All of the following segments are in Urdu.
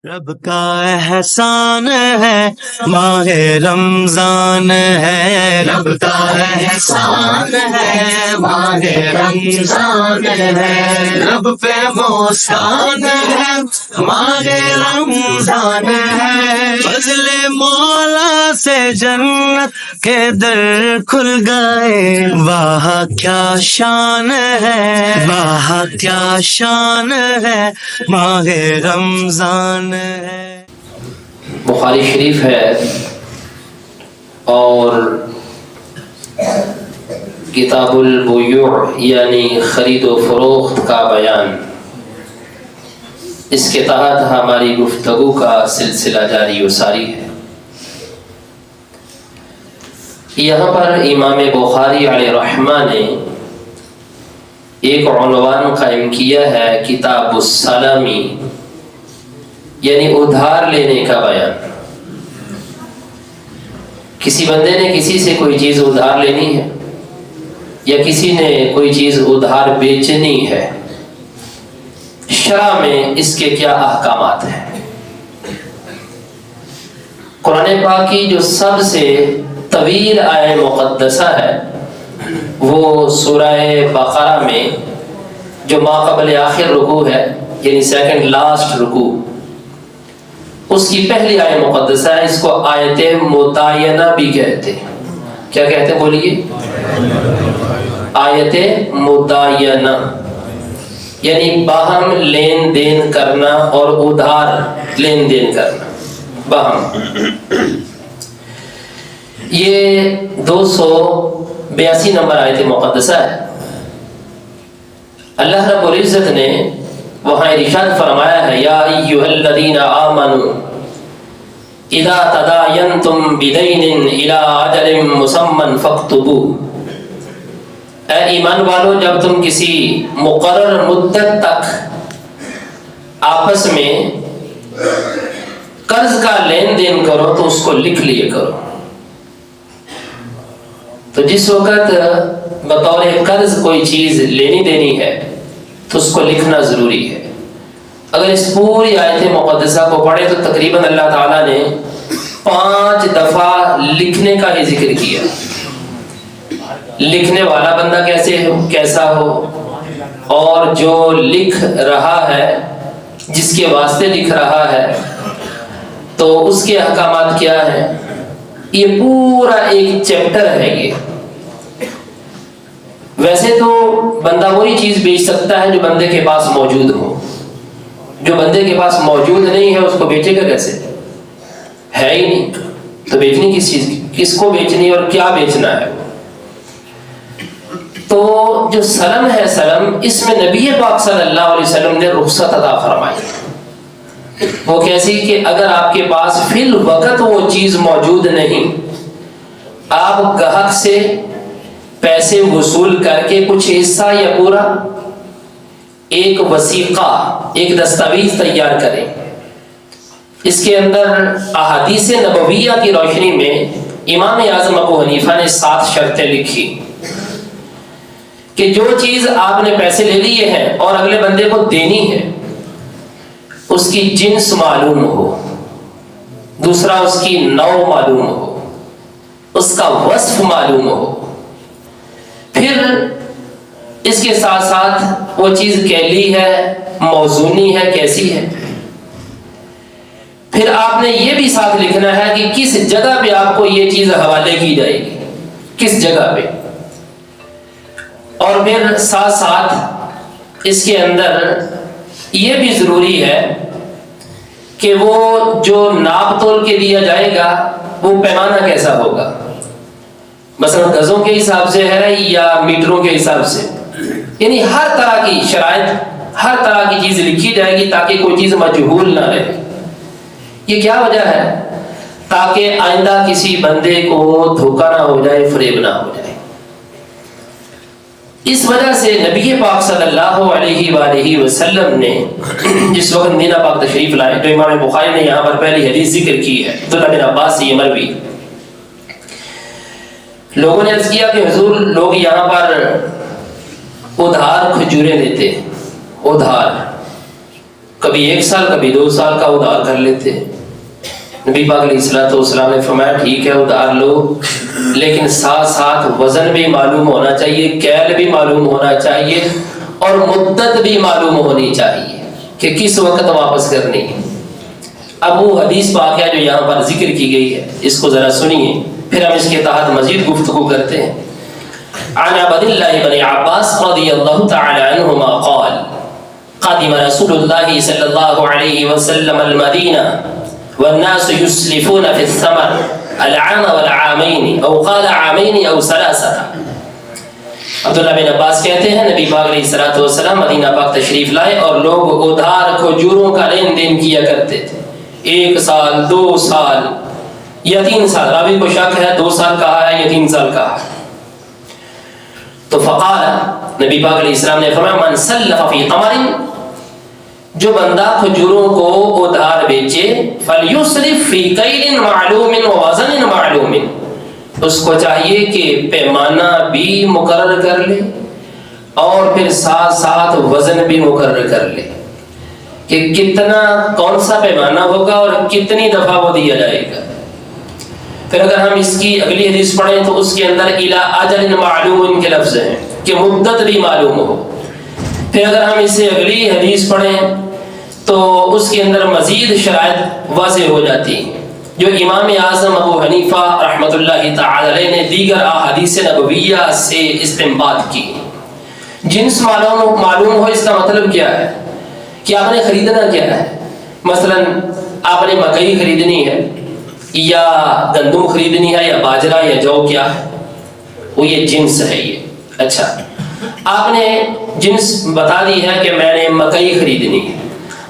رب کا احسان ہے ماہ رمضان ہے، رب کا احسان ہے ماہ رمضان ہے، رب پہ محسان ہے ماہ رمضان ہے، فضل مولا سے جنت کے در کھل گئے، واہ کیا شان ہے، واہ کیا شان ہے ماہ رمضان ہے۔ بخاری شریف ہے اور کتاب البیوع یعنی خرید و فروخت کا بیان، اس کے تحت ہماری گفتگو کا سلسلہ جاری و ساری ہے۔ یہاں پر امام بخاری علیہ رحمہ نے ایک عنوان قائم کیا ہے، کتاب السلامی یعنی ادھار لینے کا بیان۔ کسی بندے نے کسی سے کوئی چیز ادھار لینی ہے یا کسی نے کوئی چیز ادھار بیچنی ہے، شرع میں اس کے کیا احکامات ہیں؟ قرآن پاک کی جو سب سے طویل آیہ مقدسہ ہے وہ سورہ بقرہ میں جو ماقبل آخر رکوع ہے یعنی سیکنڈ لاسٹ رکوع، اس کی پہلی آیہ مقدسہ ہے۔ اس کو آیت مداینہ بھی کہتے ہیں۔ کیا کہتے ہیں بولیے؟ آیت مداینہ یعنی باہم لین دین کرنا اور ادھار لین دین کرنا، باہم۔ یہ 282 نمبر آیت مقدسہ ہے۔ اللہ رب العزت نے وہاں ارشاد فرمایا ہے، یا ایھا الذین آمنوا اذا تداینتم بدین الی اجل مسمی فاکتبوہ، اے ایمان والو جب تم کسی مقرر مدت تک آپس میں قرض کا لین دین کرو تو اس کو لکھ لیے کرو۔ تو جس وقت بطور قرض کوئی چیز لینی دینی ہے تو اس کو لکھنا ضروری ہے۔ اگر اس پوری آیت مقدسہ کو پڑھے تو تقریباً اللہ تعالیٰ نے 5 دفعہ لکھنے کا ہی ذکر کیا۔ لکھنے والا بندہ کیسا ہو، اور جو لکھ رہا ہے، جس کے واسطے لکھ رہا ہے، تو اس کے احکامات کیا ہیں۔ یہ پورا ایک چیپٹر ہے یہ۔ ویسے تو بندہ وہی چیز بیچ سکتا ہے جو بندے کے پاس موجود ہو، جو بندے کے پاس موجود نہیں ہے اس کو بیچے گا کیسے؟ ہے ہی نہیں، تو بیچنی کس چیز کی، کس کو بیچنی اور کیا بیچنا ہے؟ تو جو سلم ہے، سلم، اس میں نبی پاک صلی اللہ علیہ وسلم نے رخصت عطا فرمائی۔ وہ کیسی کہ اگر آپ کے پاس فی الوقت وہ چیز موجود نہیں، آپ گاہک سے پیسے وصول کر کے کچھ حصہ یا پورا ایک وثیقہ، ایک دستاویز تیار کریں۔ اس کے اندر احادیث نبویہ کی روشنی میں امام اعظم ابو حنیفہ نے 7 شرطیں لکھی کہ جو چیز آپ نے پیسے لے لیے ہیں اور اگلے بندے کو دینی ہے، اس کی جنس معلوم ہو، دوسرا اس کی نوع معلوم ہو، اس کا وصف معلوم ہو، پھر اس کے ساتھ ساتھ وہ چیز کیلی ہے، موزونی ہے، کیسی ہے۔ پھر آپ نے یہ بھی ساتھ لکھنا ہے کہ کس جگہ پہ آپ کو یہ چیز حوالے کی جائے گی، کس جگہ پہ، اور پھر ساتھ ساتھ اس کے اندر یہ بھی ضروری ہے کہ وہ جو ناپ تول کے دیا جائے گا وہ پیمانہ کیسا ہوگا، مثلا گزوں کے حساب سے ہے یا میٹروں کے حساب سے، یعنی ہر طرح کی شرائط، ہر طرح کی چیز لکھی جائے گی تاکہ کوئی چیز مجہول نہ رہے۔ یہ کیا وجہ ہے؟ تاکہ آئندہ کسی بندے کو دھوکہ نہ ہو جائے، فریب نہ ہو جائے۔ اس وجہ سے نبی پاک صلی اللہ علیہ وآلہ وسلم نے جس وقت مدینہ پاک تشریف لائے، تو امام بخاری نے یہاں پر پہلی حدیث ذکر کی ہے، عبداللہ بن عباس سے یہ مروی۔ لوگوں نے عرض کیا کہ حضور لوگ یہاں پر ادھار کھجوریں دیتے، ادھار کبھی 1 سال کبھی 2 سال کا ادھار کر لیتے ہیں۔ نبی پاک علیہ الصلوۃ والسلام نے فرمایا ٹھیک ہے ادھار لو، لیکن ساتھ ساتھ وزن بھی معلوم ہونا چاہیے، کیل بھی معلوم ہونا چاہیے، اور مدت بھی معلوم ہونی چاہیے کہ کس وقت واپس کرنی ہے۔ اب وہ حدیث واقعہ جو یہاں پر ذکر کی گئی ہے اس کو ذرا سنیے، پھر ہم اس کے تحت مزید گفتگو کرتے ہیں۔ عن عبد الله بن عباس رضی اللہ تعالی عنہما قال قدم رسول اللہ صلی اللہ علیہ وسلم المدینہ والناس يسلفون في الثمر العام والعامين او قال عامين او ثلاثه۔ عبداللہ بن عباس کہتے ہیں نبی پاک علیہ الصلوۃ والسلام مدینہ پاک تشریف لائے اور لوگ ادھار کھجوروں کا لین دین کیا کرتے تھے، 1 سال 2 سال یا 3 سال، راوی کو شک ہے 2 سال کہا ہے یا 3 سال کہا ہے۔ تو فقال نبی پاک علیہ السلام نے فرمایا من سلف فی تمر، جو بندہ کھجوروں کو ادھار بیچے، فلیسرف فی کیل معلوم ووزن معلوم، اس کو چاہیے کہ پیمانہ بھی مقرر کر لے اور پھر ساتھ ساتھ وزن بھی مقرر کر لے کہ کتنا کون سا پیمانہ ہوگا اور کتنی دفعہ وہ دیا جائے گا۔ پھر اگر ہم اس کی اگلی حدیث پڑھیں تو اس کے اندر الی اجل معلوم کے لفظ ہیں کہ مدت بھی معلوم ہو۔ پھر اگر ہم اس سے اگلی حدیث پڑھیں تو اس کے اندر مزید شرائط واضح ہو جاتی ہیں جو امام اعظم ابو حنیفہ رحمۃ اللہ تعالی علیہ نے دیگر احادیث نبویہ سے استنباط کی۔ جنس معلوم ہو اس کا مطلب کیا ہے کہ آپ نے خریدنا کیا ہے۔ مثلا آپ نے مکئی خریدنی ہے یا گندم خریدنی ہے یا باجرہ یا جو کیا ہے، وہ یہ جنس ہے یہ۔ اچھا آپ نے جنس بتا دی ہے کہ میں نے مکئی خریدنی ہے،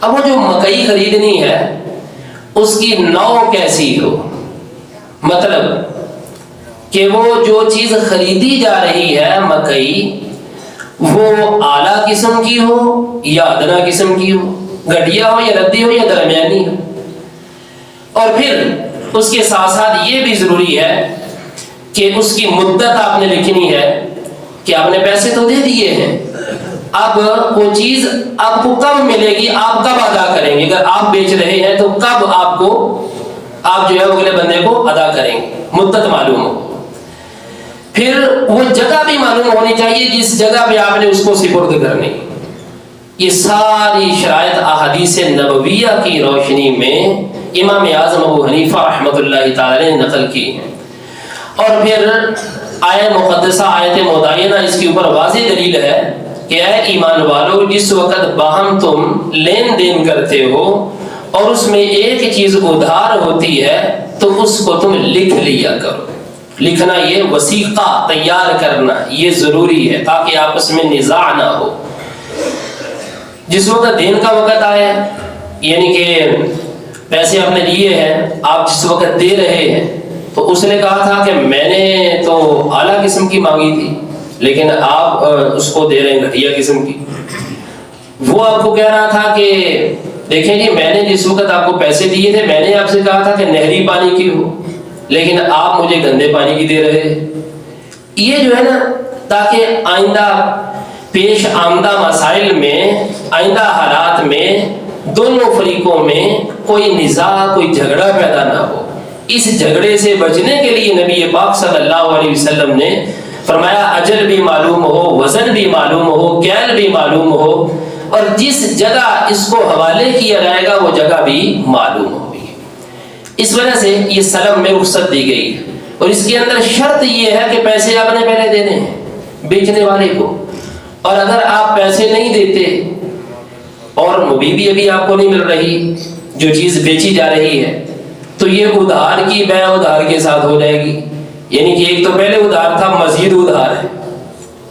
اب وہ جو مکئی خریدنی ہے اس کی نوع کیسی ہو، مطلب کہ وہ جو چیز خریدی جا رہی ہے مکئی وہ اعلیٰ قسم کی ہو یا ادنا قسم کی ہو، گھٹیا ہو یا ردی ہو یا درمیانی ہو۔ اور پھر اس کے ساتھ ساتھ یہ بھی ضروری ہے کہ اس کی مدت آپ نے لکھنی ہے کہ آپ نے پیسے تو دے دیے ہیں، اب وہ چیز آپ کو کب ملے گی، آپ کب ادا کریں گے۔ اگر آپ بیچ رہے ہیں تو کب آپ جو ہے اگلے بندے کو ادا کریں گے، مدت معلوم ہو۔ پھر وہ جگہ بھی معلوم ہونی چاہیے جس جگہ پہ آپ نے اس کو سپرد کرنی۔ یہ ساری شرائط احادیث نبویہ کی روشنی میں امام اعظم ابو حنیفہ رحمۃ اللہ تعالی نے نقل کی ہیں۔ اور پھر آیت مقدسہ آیت مدینہ اس کے اوپر واضح دلیل ہے کہ اے ایمان والو جس وقت باہم تم لین دین کرتے ہو اور اس میں ایک چیز ادھار ہوتی ہے تو اس کو تم لکھ لیا کرو۔ لکھنا یہ وثیقہ تیار کرنا یہ ضروری ہے تاکہ آپس میں نزاع نہ ہو۔ جس وقت دین کا وقت آئے یعنی کہ پیسے آپ نے لیے ہیں، آپ جس وقت دے رہے ہیں تو اس نے کہا تھا کہ میں نے تو اعلیٰ قسم کی مانگی تھی لیکن آپ اس کو دے رہے ہیں گھٹیا قسم کی۔ وہ آپ کو کہہ رہا تھا کہ دیکھیں جی میں نے جس وقت آپ کو پیسے دیے تھے میں نے آپ سے کہا تھا کہ نہری پانی کی ہو لیکن آپ مجھے گندے پانی کی دے رہے ہیں۔ یہ جو ہے نا تاکہ آئندہ پیش آمدہ مسائل میں، آئندہ حالات میں دونوں فریقوں میں کوئی نزاع کوئی جھگڑا پیدا نہ ہو، اس جھگڑے سے بچنے کے لیے نبی پاک صلی اللہ علیہ وسلم نے فرمایا اجل بھی معلوم ہو، وزن بھی معلوم ہو، کیل بھی معلوم ہو، اور جس جگہ اس کو حوالے کیا جائے گا وہ جگہ بھی معلوم ہوگی۔ اس وجہ سے یہ سلم میں رخصت دی گئی ہے، اور اس کے اندر شرط یہ ہے کہ پیسے آپ نے پہلے دینے ہیں بیچنے والے کو، اور اگر آپ پیسے نہیں دیتے اور مبی بھی ابھی آپ کو نہیں مل رہی جو چیز بیچی جا رہی ہے تو یہ ادھار کی بیع ادھار کے ساتھ ہو جائے گی، یعنی کہ ایک تو پہلے ادھار تھا مزید ادھار ہے،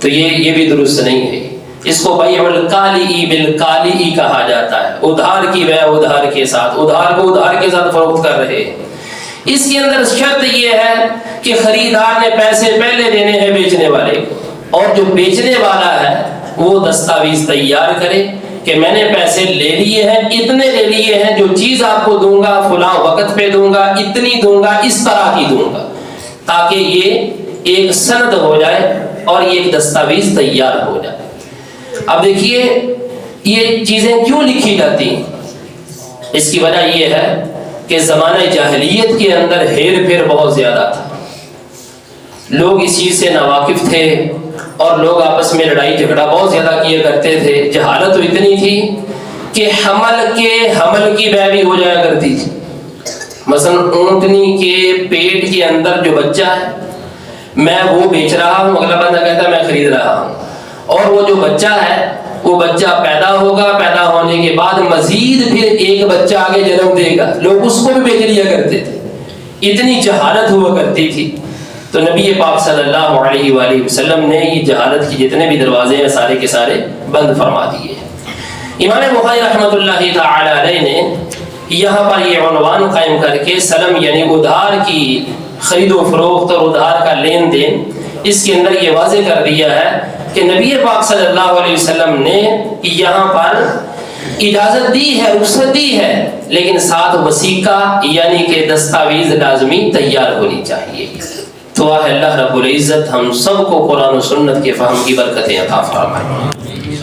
تو یہ بھی درست نہیں ہے۔ اس کو بیع الکالی بالکالی کہا جاتا ہے، ادھار کی بیع ادھار کے ساتھ، ادھار کو ادھار کے ساتھ فروخت کر رہے ہیں۔ اس کے اندر شرط یہ ہے کہ خریدار نے پیسے پہلے دینے ہیں بیچنے والے کو، اور جو بیچنے والا ہے وہ دستاویز تیار کرے کہ میں نے پیسے لے لیے ہیں، اتنے لے لیے ہیں، جو چیز آپ کو دوں گا فلاں وقت پہ دوں گا، اتنی دوں گا، اس طرح کی دوں گا، تاکہ یہ ایک سند ہو جائے اور یہ ایک دستاویز تیار ہو جائے۔ اب دیکھیے یہ چیزیں کیوں لکھی جاتی ہیں؟ اس کی وجہ یہ ہے کہ زمانہ جاہلیت کے اندر ہیر پھیر بہت زیادہ تھا، لوگ اس چیز سے ناواقف تھے اور لوگ آپس میں لڑائی جھگڑا بہت زیادہ کیا کرتے تھے۔ جہالت تو اتنی تھی کہ حمل کی بے بھی ہو جایا کرتی تھی۔ مثلا اونٹنی کے پیٹ کے اندر جو بچہ ہے میں وہ بیچ رہا ہوں، اگلا بندہ کہتا ہے میں خرید رہا ہوں، اور وہ جو بچہ ہے وہ بچہ پیدا ہوگا، پیدا ہونے کے بعد مزید پھر ایک بچہ آگے جنم دے گا، لوگ اس کو بھی بیچ لیا کرتے تھے، اتنی جہالت ہوا کرتی تھی۔ تو نبی پاک صلی اللہ علیہ وآلہ وسلم نے یہ جہالت کے جتنے بھی دروازے ہیں سارے کے سارے بند فرما دیے۔ امام بخاری رحمۃ اللہ تعالی علیہ نے یہاں پر یہ عنوان قائم کر کے سلم یعنی ادھار کی خرید و فروخت اور ادھار کا لین دین، اس کے اندر یہ واضح کر دیا ہے کہ نبی پاک صلی اللہ علیہ وسلم نے یہاں پر اجازت دی ہے، رخصت دی ہے، لیکن ساتھ وثیقہ یعنی کہ دستاویز لازمی تیار ہونی چاہیے۔ تو اللہ رب العزت ہم سب کو قرآن و سنت کے فہم کی برکتیں عطا فرمائے۔